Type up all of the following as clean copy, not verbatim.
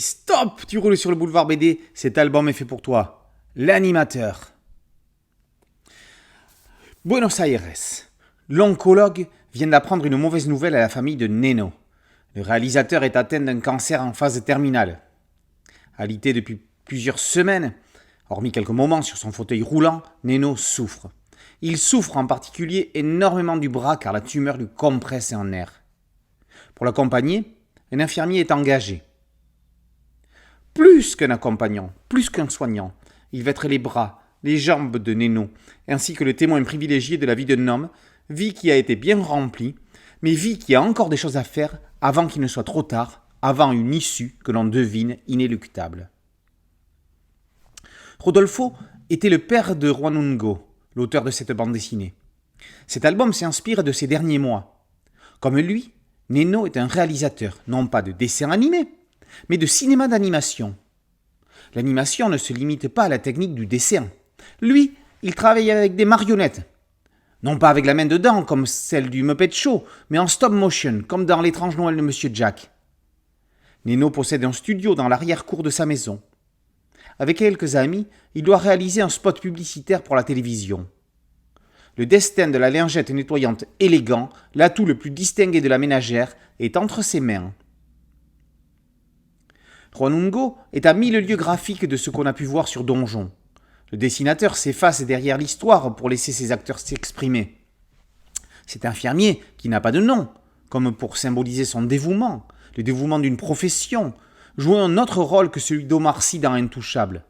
stop! Tu roules sur le boulevard BD, cet album est fait pour toi. L'animateur. Buenos Aires. L'oncologue vient d'apprendre une mauvaise nouvelle à la famille de Neno. Le réalisateur est atteint d'un cancer en phase terminale. Alité depuis plusieurs semaines, hormis quelques moments sur son fauteuil roulant, Neno souffre. Il souffre en particulier énormément du bras car la tumeur lui compresse un nerf. Pour l'accompagner, un infirmier est engagé. Plus qu'un accompagnant, plus qu'un soignant, il va être les bras, les jambes de Neno, ainsi que le témoin privilégié de la vie d'un homme, vie qui a été bien remplie, mais vie qui a encore des choses à faire avant qu'il ne soit trop tard, avant une issue que l'on devine inéluctable. Rodolfo était le père de Juan Ungo, l'auteur de cette bande dessinée. Cet album s'inspire de ses derniers mois. Comme lui, Neno est un réalisateur, non pas de dessins animés, mais de cinéma d'animation. L'animation ne se limite pas à la technique du dessin. Lui, il travaille avec des marionnettes. Non pas avec la main dedans, comme celle du Muppet Show, mais en stop motion, comme dans L'étrange Noël de Monsieur Jack. Neno possède un studio dans l'arrière-cour de sa maison. Avec quelques amis, il doit réaliser un spot publicitaire pour la télévision. Le destin de la lingette nettoyante élégant, l'atout le plus distingué de la ménagère, est entre ses mains. Juan Ungo est à 1000 lieues graphiques de ce qu'on a pu voir sur Donjon. Le dessinateur s'efface derrière l'histoire pour laisser ses acteurs s'exprimer. Cet infirmier, qui n'a pas de nom, comme pour symboliser son dévouement, le dévouement d'une profession, joue un autre rôle que celui d'Omar Sy dans Intouchable.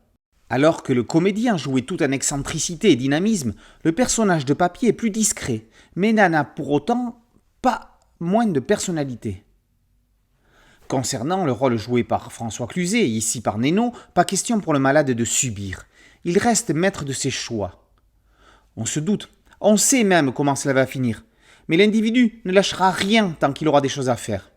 Alors que le comédien jouait tout en excentricité et dynamisme, le personnage de papier est plus discret, mais n'en a pour autant pas moins de personnalité. Concernant le rôle joué par François Cluzet, ici par Neno, pas question pour le malade de subir. Il reste maître de ses choix. On se doute, on sait même comment cela va finir, mais l'individu ne lâchera rien tant qu'il aura des choses à faire.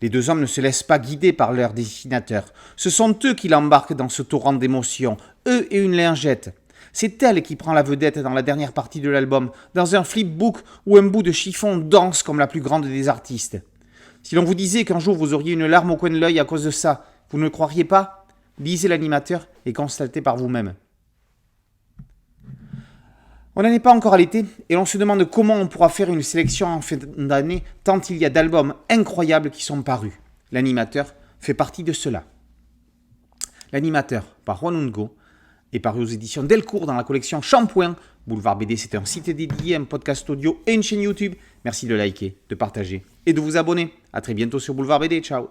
Les deux hommes ne se laissent pas guider par leur dessinateur. Ce sont eux qui l'embarquent dans ce torrent d'émotions, eux et une lingette. C'est elle qui prend la vedette dans la dernière partie de l'album, dans un flipbook où un bout de chiffon danse comme la plus grande des artistes. Si l'on vous disait qu'un jour vous auriez une larme au coin de l'œil à cause de ça, vous ne le croiriez pas? Lisez l'animateur et constatez par vous-même. On n'en est pas encore à l'été et l'on se demande comment on pourra faire une sélection en fin d'année tant il y a d'albums incroyables qui sont parus. L'animateur fait partie de cela. L'animateur, par Juan Ungo, est paru aux éditions Delcourt dans la collection Shampoing. Boulevard BD, c'est un site dédié, un podcast audio et une chaîne YouTube. Merci de liker, de partager et de vous abonner. A très bientôt sur Boulevard BD. Ciao.